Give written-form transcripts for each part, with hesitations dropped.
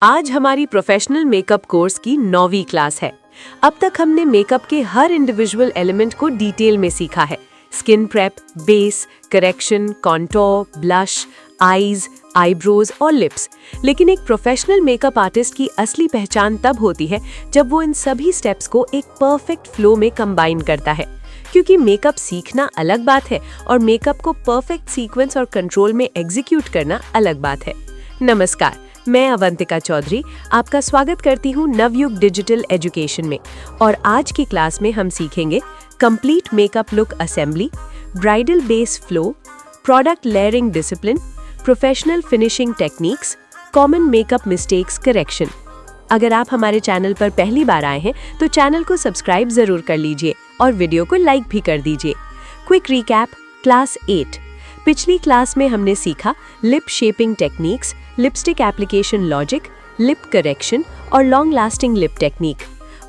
आज हमारी professional makeup course की 9वीं क्लास है। अब तक हमने मेकअप के हर इंडिविजुअल एलिमेंट को डिटेल में सीखा है। Skin prep, base, correction, contour, blush, eyes, eyebrows और लिप्स। लेकिन एक प्रोफेशनल मेकअप आर्टिस्ट की असली पहचान तब होती है जब वो इन सभी स्टेप्स को एक परफेक्ट फ्लो में कंबाइन करता है। क्योंकि मेकअप सीखना अलग बात है और मेकअप को परफेक्ट सीक्वेंस और कंट्रोल में एग्जीक्यूट करना अलग बात है। नमस्कार, मैं अवंतिका चौधरी आपका स्वागत करती हूँ नवयुग डिजिटल एजुकेशन में। और आज की क्लास में हम सीखेंगे complete makeup look assembly, bridal base flow, product layering discipline, professional finishing techniques, common makeup mistakes correction. अगर आप हमारे चैनल पर पहली बार आए हैं तो चैनल को सब्सक्राइब जरूर कर लीजिए और वीडियो को लाइक भी कर दीजिए। Quick recap, class 8। पिछली क्लास में हमने सीखा lip shaping techniques, lipstick application logic, lip correction और लॉन्ग लास्टिंग लिप टेक्निक।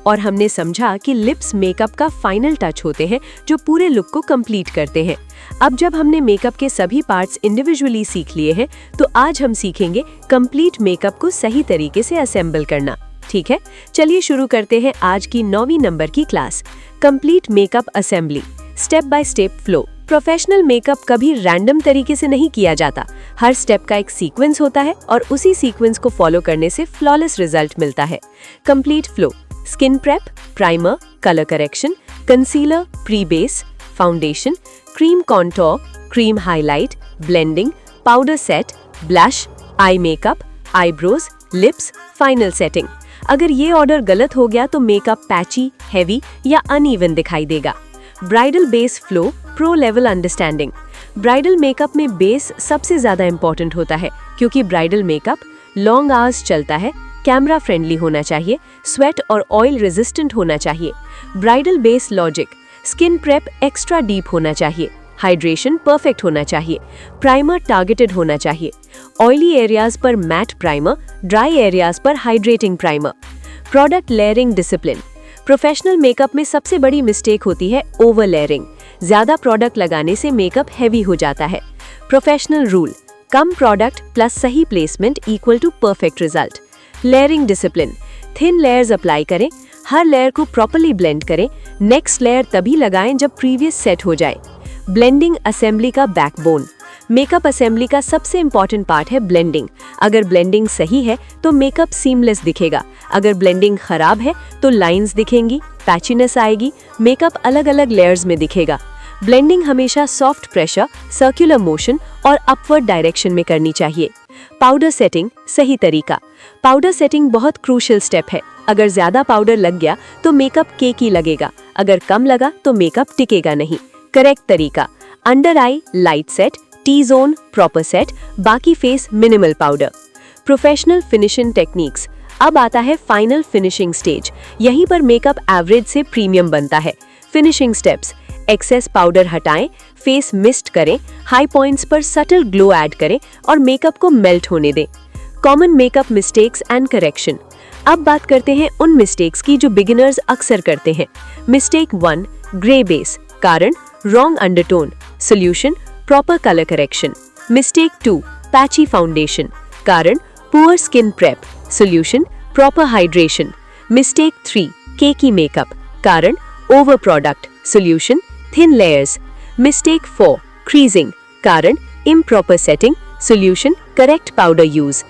और हमने समझा कि लिप्स मेकअप का फाइनल टच होते हैं जो पूरे लुक को कंप्लीट करते हैं। अब जब हमने मेकअप के सभी पार्ट्स इंडिविजुअली सीख लिए हैं तो आज हम सीखेंगे कंप्लीट मेकअप को सही तरीके से असेंबल करना। ठीक है, चलिए शुरू करते हैं आज की 9वीं नंबर की class, complete makeup assembly, step by step flow. Professional makeup कभी रैंडम तरीके से नहीं किया जाता। हर स्टेप का एक सीक्वेंस होता है और उसी सीक्वेंस को फॉलो करने से फ्लॉलेस रिजल्ट मिलता है। Complete flow: skin prep, primer, colour correction, concealer, pre base, foundation, cream contour, cream highlight, blending, powder set, blush, eye makeup, eyebrows, lips, final setting. अगर ये ऑर्डर गलत हो गया तो मेकअप पैची, हैवी या uneven दिखाई देगा। Bridal base flow, pro level understanding. Bridal makeup में बेस सबसे ज्यादा इंपॉर्टेंट होता है क्योंकि ब्राइडल मेकअप लॉन्ग आवर्स चलता है, कैमरा फ्रेंडली होना चाहिए, स्वेट और ऑयल रेजिस्टेंट होना चाहिए। Bridal base logic: skin prep extra deep होना चाहिए, हाइड्रेशन परफेक्ट होना चाहिए, प्राइमर टारगेटेड होना चाहिए, ऑयली एरियाज पर मैट प्राइमर, ड्राई एरियाज पर hydrating primer. Product layering discipline: professional makeup में सबसे बड़ी मिस्टेक होती है ओवर लेयरिंग। ज्यादा प्रोडक्ट लगाने से मेकअप हैवी हो जाता है। प्रोफेशनल रूल: कम प्रोडक्ट प्लस सही placement equal to perfect result. Layering discipline: thin layers apply करें, हर लेयर को प्रॉपर्ली ब्लेंड करें, नेक्स्ट लेयर तभी लगाएं जब प्रीवियस सेट हो जाए। ब्लेंडिंग असेंबली का बैकबोन: मेकअप असेंबली का सबसे इंपॉर्टेंट पार्ट है ब्लेंडिंग। अगर ब्लेंडिंग सही है तो मेकअप सीमलेस दिखेगा। अगर ब्लेंडिंग खराब है तो लाइंस दिखेंगी, पैचीनेस आएगी, मेकअप अलग अलग लेयर्स में दिखेगा। ब्लेंडिंग हमेशा सॉफ्ट प्रेशर, सर्कुलर मोशन और अपवर्ड डायरेक्शन में करनी चाहिए। पाउडर सेटिंग सही तरीका: पाउडर सेटिंग बहुत क्रूशियल स्टेप है। अगर ज्यादा पाउडर लग गया तो मेकअप केकी लगेगा, अगर कम लगा तो मेकअप टिकेगा नहीं। करेक्ट तरीका: under eye light set, T zone proper set, बाकी face minimal powder. Professional finishing techniques: अब आता है फाइनल फिनिशिंग स्टेज। यहीं पर मेकअप एवरेज से प्रीमियम बनता है। फिनिशिंग स्टेप्स: एक्सेस पाउडर हटाएं, फेस मिस्ट करें, हाई पॉइंट्स पर सटल ग्लो ऐड करें और मेकअप को मेल्ट होने दें। Common makeup mistakes and correction: अब बात करते हैं उन मिस्टेक्स की जो बिगिनर्स अक्सर करते हैं। मिस्टेक 1: ग्रे बेस, कारण wrong undertone, solution proper colour correction. Mistake 2: patchy foundation, कारण poor skin prep, solution proper hydration. Mistake 3: cakey makeup, कारण over product, solution thin layers. Mistake 4: creasing, कारण improper setting, solution correct powder use.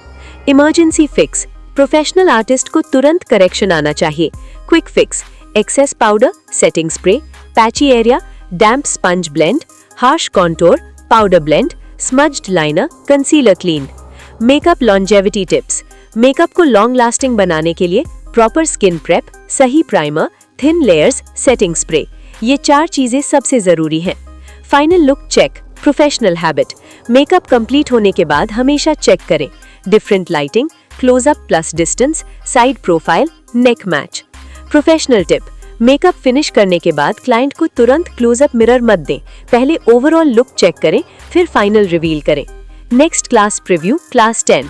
Emergency fix: professional artist को तुरंत correction आना चाहिए। Quick fix: excess powder, setting spray, patchy area, damp sponge blend, harsh contour, powder blend, smudged liner, concealer clean. Makeup longevity tips: makeup को long lasting बनाने के लिए proper skin prep, सही primer, thin layers, setting spray, ये 4 चीजें सबसे जरूरी हैं। Final look check: professional habit: makeup complete होने के बाद हमेशा चेक करें। Different lighting, close up plus distance, side profile, neck match. Professional tip: makeup finish करने के बाद क्लाइंट को तुरंत क्लोजअप मिरर मत दें, पहले ओवरऑल लुक चेक करें फिर फाइनल रिवील करें। Next class preview, class 10।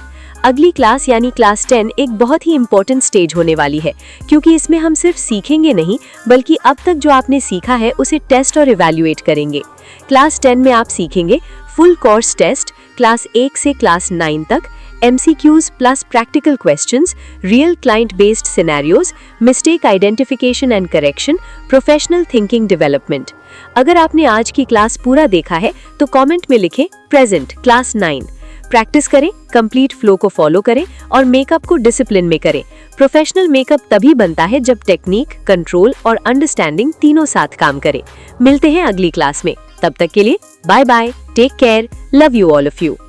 अगली क्लास यानी क्लास 10 एक बहुत ही इंपॉर्टेंट स्टेज होने वाली है क्योंकि इसमें हम सिर्फ सीखेंगे नहीं बल्कि अब तक जो आपने सीखा है उसे टेस्ट और इवैल्यूएट करेंगे। क्लास 10 में आप सीखेंगे फुल कोर्स टेस्ट, क्लास 1 से क्लास 9 तक, MCQs plus practical questions, real client based scenarios, mistake identification and correction, professional thinking development. अगर आपने आज की क्लास पूरा देखा है तो कमेंट में लिखें प्रेजेंट क्लास 9। प्रैक्टिस करें, कंप्लीट फ्लो को फॉलो करें और मेकअप को डिसिप्लिन में करें। प्रोफेशनल मेकअप तभी बनता है जब टेक्निक, कंट्रोल और अंडरस्टैंडिंग तीनों साथ काम करें। मिलते हैं अगली क्लास में, तब तक के लिए bye bye, take care, love you all of you.